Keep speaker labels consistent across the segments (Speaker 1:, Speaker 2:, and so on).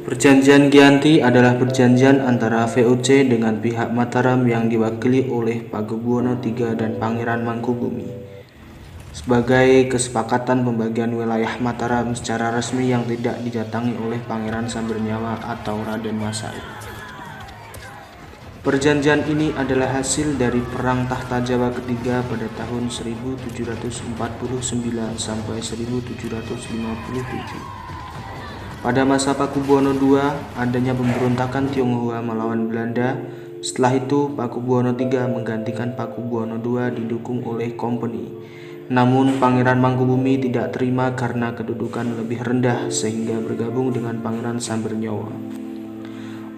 Speaker 1: Perjanjian Giyanti adalah perjanjian antara VOC dengan pihak Mataram yang diwakili oleh Pakubuwono III dan Pangeran Mangkubumi sebagai kesepakatan pembagian wilayah Mataram secara resmi yang tidak didatangi oleh Pangeran Sambernyawa atau Raden Masaid. Perjanjian ini adalah hasil dari Perang Tahta Jawa ketiga pada tahun 1749 sampai 1757. Pada masa Pakubuwono II, adanya pemberontakan Tionghoa melawan Belanda. Setelah itu, Pakubuwono III menggantikan Pakubuwono II didukung oleh Kompeni. Namun, Pangeran Mangkubumi tidak terima karena kedudukan lebih rendah sehingga bergabung dengan Pangeran Sambernyawa.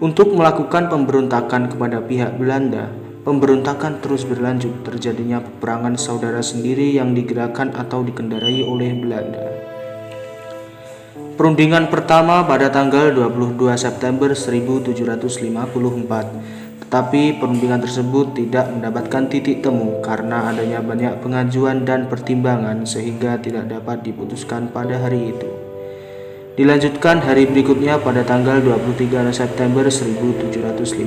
Speaker 1: Untuk melakukan pemberontakan kepada pihak Belanda, pemberontakan terus berlanjut. Terjadinya peperangan saudara sendiri yang digerakkan atau dikendarai oleh Belanda. Perundingan pertama pada tanggal 22 September 1754, tetapi perundingan tersebut tidak mendapatkan titik temu karena adanya banyak pengajuan dan pertimbangan sehingga tidak dapat diputuskan pada hari itu. Dilanjutkan hari berikutnya pada tanggal 23 September 1754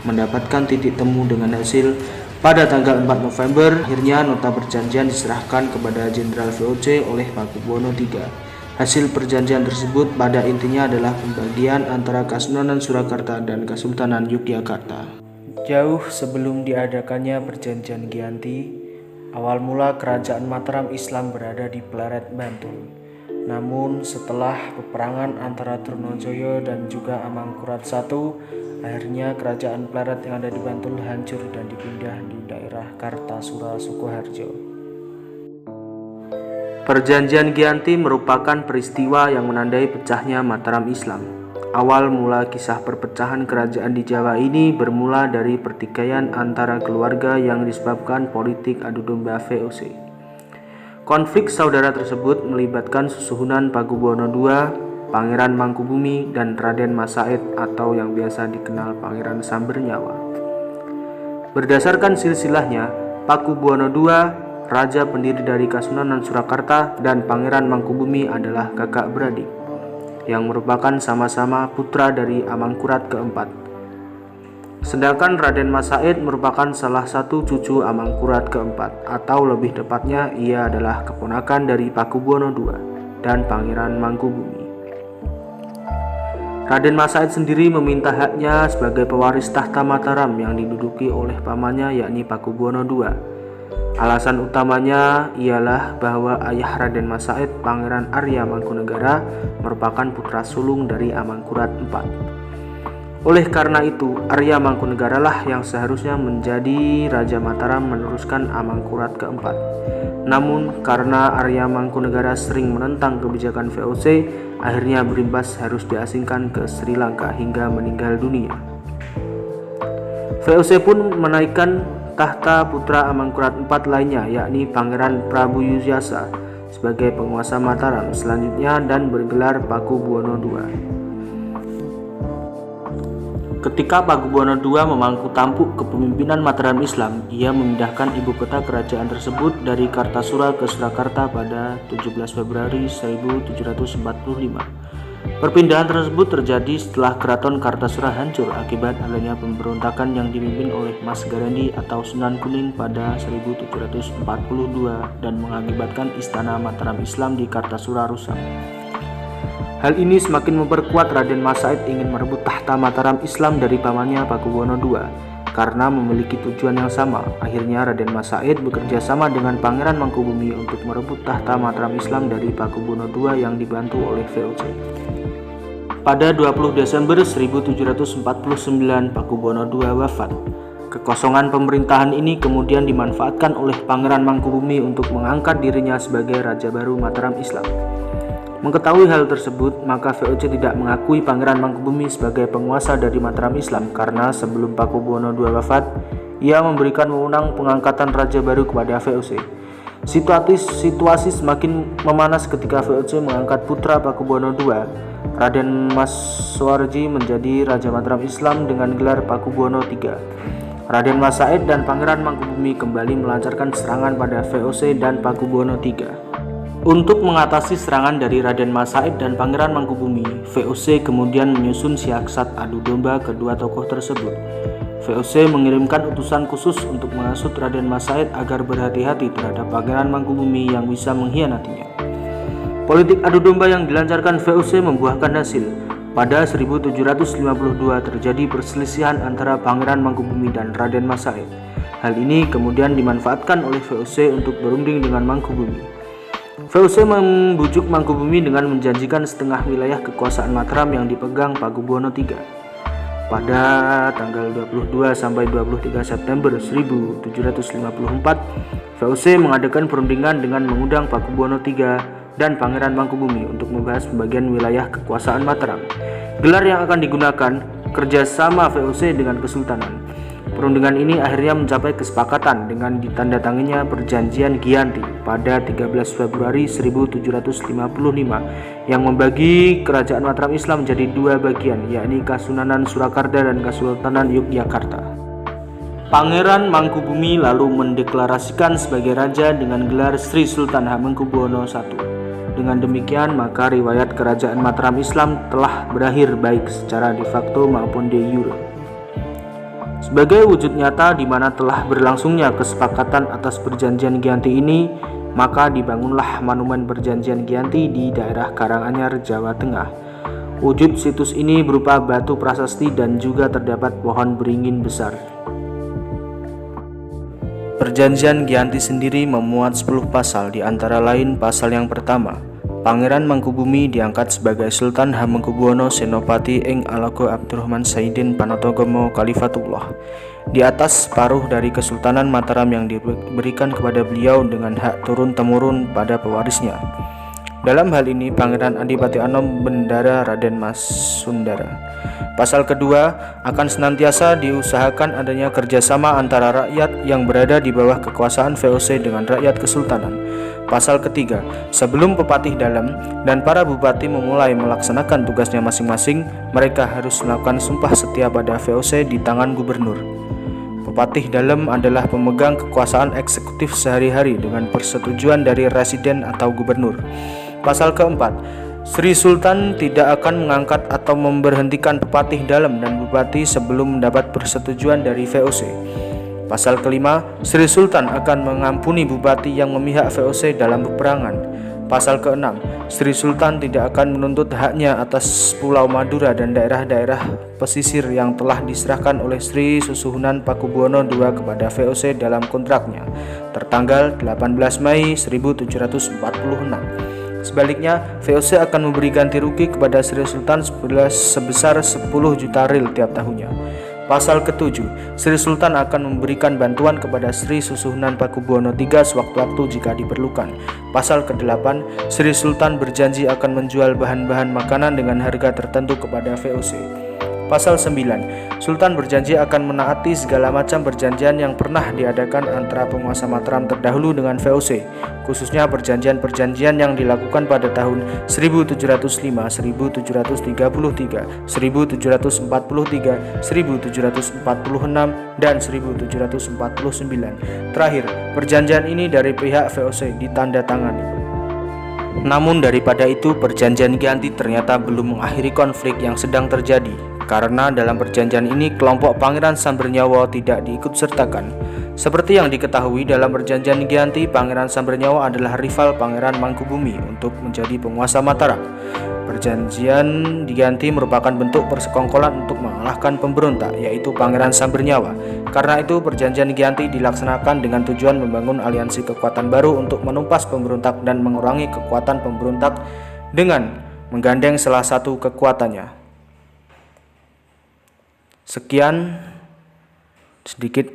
Speaker 1: mendapatkan titik temu dengan hasil pada tanggal 4 November akhirnya nota perjanjian diserahkan kepada Jenderal VOC oleh Pakubuwono III. Hasil perjanjian tersebut pada intinya adalah pembagian antara Kasunanan Surakarta dan Kesultanan Yogyakarta. Jauh sebelum diadakannya perjanjian Giyanti, awal mula kerajaan Mataram Islam berada di Pleret, Bantul. Namun setelah peperangan antara Trunojoyo dan juga Amangkurat I, akhirnya kerajaan Pleret yang ada di Bantul hancur dan dipindah di daerah Kartasura, Sukoharjo. Perjanjian Giyanti merupakan peristiwa yang menandai pecahnya Mataram Islam. Awal mula kisah perpecahan kerajaan di Jawa ini bermula dari pertikaian antara keluarga yang disebabkan politik adu domba VOC. Konflik saudara tersebut melibatkan susuhunan Pakubuwono II, Pangeran Mangkubumi, dan Raden Masaid atau yang biasa dikenal Pangeran Sambernyawa. Berdasarkan silsilahnya, Pakubuwono II, raja pendiri dari Kasunanan Surakarta, dan Pangeran Mangkubumi adalah kakak beradik yang merupakan sama-sama putra dari Amangkurat keempat. Sedangkan Raden Masaid merupakan salah satu cucu Amangkurat keempat, atau lebih tepatnya ia adalah keponakan dari Pakubuwono II dan Pangeran Mangkubumi. Raden Masaid sendiri meminta haknya sebagai pewaris tahta Mataram yang diduduki oleh pamannya yakni Pakubuwono II. Alasan utamanya ialah bahwa ayah Raden Masaid, Pangeran Arya Mangkunegara, merupakan putra sulung dari Amangkurat IV. Oleh karena itu, Arya Mangkunegara lah yang seharusnya menjadi Raja Mataram meneruskan Amangkurat keempat. Namun, karena Arya Mangkunegara sering menentang kebijakan VOC, akhirnya berimbas harus diasingkan ke Sri Lanka hingga meninggal dunia. VOC pun menaikkan tahta putra Amangkurat IV lainnya yakni Pangeran Prabu Yuyasa sebagai penguasa Mataram selanjutnya dan bergelar Pakubuwono II. Ketika Pakubuwono II memangku tampuk kepemimpinan Mataram Islam, ia memindahkan ibu kota kerajaan tersebut dari Kartasura ke Surakarta pada 17 Februari 1745. Perpindahan tersebut terjadi setelah Keraton Kartasura hancur akibat adanya pemberontakan yang dipimpin oleh Mas Garendi atau Sunan Kuning pada 1742 dan mengakibatkan istana Mataram Islam di Kartasura rusak. Hal ini semakin memperkuat Raden Masaid ingin merebut tahta Mataram Islam dari pamannya Pakubuwono II. Karena memiliki tujuan yang sama, akhirnya Raden Masaid bekerja sama dengan Pangeran Mangkubumi untuk merebut tahta Mataram Islam dari Pakubuwono II yang dibantu oleh VOC. Pada 20 Desember 1749, Pakubuwono II wafat. Kekosongan pemerintahan ini kemudian dimanfaatkan oleh Pangeran Mangkubumi untuk mengangkat dirinya sebagai Raja baru Mataram Islam. Mengetahui hal tersebut, maka VOC tidak mengakui Pangeran Mangkubumi sebagai penguasa dari Mataram Islam karena sebelum Pakubuwono II wafat, ia memberikan wewenang pengangkatan raja baru kepada VOC. Situasi semakin memanas ketika VOC mengangkat putra Pakubuwono II, Raden Maswarji, menjadi Raja Mataram Islam dengan gelar Pakubuwono III. Raden Masaid dan Pangeran Mangkubumi kembali melancarkan serangan pada VOC dan Pakubuwono III. Untuk mengatasi serangan dari Raden Mas Said dan Pangeran Mangkubumi, VOC kemudian menyusun siasat adu domba kedua tokoh tersebut. VOC mengirimkan utusan khusus untuk menghasut Raden Mas Said agar berhati-hati terhadap Pangeran Mangkubumi yang bisa mengkhianatinya. Politik adu domba yang dilancarkan VOC membuahkan hasil. Pada 1752 terjadi perselisihan antara Pangeran Mangkubumi dan Raden Mas Said. Hal ini kemudian dimanfaatkan oleh VOC untuk berunding dengan Mangkubumi. VOC membujuk Mangkubumi dengan menjanjikan setengah wilayah kekuasaan Mataram yang dipegang Pakubuwono III. Pada tanggal 22 sampai 23 September 1754, VOC mengadakan perundingan dengan mengundang Pakubuwono III dan Pangeran Mangkubumi untuk membahas pembagian wilayah kekuasaan Mataram. Gelar yang akan digunakan kerjasama VOC dengan Kesultanan. Perundingan ini akhirnya mencapai kesepakatan dengan ditandatanganinya Perjanjian Giyanti pada 13 Februari 1755 yang membagi Kerajaan Mataram Islam menjadi dua bagian, yakni Kasunanan Surakarta dan Kesultanan Yogyakarta. Pangeran Mangkubumi lalu mendeklarasikan sebagai raja dengan gelar Sri Sultan Hamengkubuwono I. Dengan demikian, maka riwayat Kerajaan Mataram Islam telah berakhir baik secara de facto maupun de jure. Sebagai wujud nyata di mana telah berlangsungnya kesepakatan atas Perjanjian Giyanti ini, maka dibangunlah Monumen Perjanjian Giyanti di daerah Karanganyar, Jawa Tengah. Wujud situs ini berupa batu prasasti dan juga terdapat pohon beringin besar. Perjanjian Giyanti sendiri memuat 10 pasal, di antara lain pasal yang pertama, Pangeran Mangkubumi diangkat sebagai Sultan Hamengkubuwono Senopati ing Alago Abdurrahman Saidin Panatagomo Khalifatullah. Di atas separuh dari Kesultanan Mataram yang diberikan kepada beliau dengan hak turun-temurun pada pewarisnya. Dalam hal ini Pangeran Adipati Anom Bendara Raden Mas Sundara. Pasal kedua, akan senantiasa diusahakan adanya kerjasama antara rakyat yang berada di bawah kekuasaan VOC dengan rakyat kesultanan. Pasal ketiga, sebelum Pepatih Dalam dan para bupati memulai melaksanakan tugasnya masing-masing, mereka harus melakukan sumpah setia pada VOC di tangan gubernur. Pepatih Dalam adalah pemegang kekuasaan eksekutif sehari-hari dengan persetujuan dari residen atau gubernur. Pasal keempat, Sri Sultan tidak akan mengangkat atau memberhentikan Pepatih Dalam dan bupati sebelum mendapat persetujuan dari VOC. Pasal kelima, Sri Sultan akan mengampuni bupati yang memihak VOC dalam peperangan. Pasal keenam, Sri Sultan tidak akan menuntut haknya atas Pulau Madura dan daerah-daerah pesisir yang telah diserahkan oleh Sri Susuhunan Pakubuwono II kepada VOC dalam kontraknya, tertanggal 18 Mei 1746. Sebaliknya, VOC akan memberi ganti rugi kepada Sri Sultan sebesar 10 juta ril tiap tahunnya. Pasal ke-7, Sri Sultan akan memberikan bantuan kepada Sri Susuhunan Pakubuwono III sewaktu-waktu jika diperlukan. Pasal ke-8, Sri Sultan berjanji akan menjual bahan-bahan makanan dengan harga tertentu kepada VOC. Pasal 9, Sultan berjanji akan menaati segala macam perjanjian yang pernah diadakan antara penguasa Mataram terdahulu dengan VOC, khususnya perjanjian-perjanjian yang dilakukan pada tahun 1705, 1733, 1743, 1746, dan 1749. Terakhir, perjanjian ini dari pihak VOC ditandatangani. Namun daripada itu, Perjanjian Giyanti ternyata belum mengakhiri konflik yang sedang terjadi, karena dalam perjanjian ini kelompok Pangeran Sambernyawa tidak diikutsertakan. Seperti yang diketahui, dalam Perjanjian Giyanti, Pangeran Sambernyawa adalah rival Pangeran Mangkubumi untuk menjadi penguasa Mataram. Perjanjian Giyanti merupakan bentuk persekongkolan untuk mengalahkan pemberontak, yaitu Pangeran Sambernyawa. Karena itu, Perjanjian Giyanti dilaksanakan dengan tujuan membangun aliansi kekuatan baru untuk menumpas pemberontak dan mengurangi kekuatan pemberontak dengan menggandeng salah satu kekuatannya. Sekian sedikit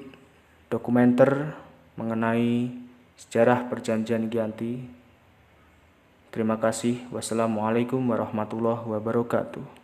Speaker 1: dokumenter mengenai sejarah Perjanjian Giyanti. Terima kasih. Wassalamualaikum warahmatullahi wabarakatuh.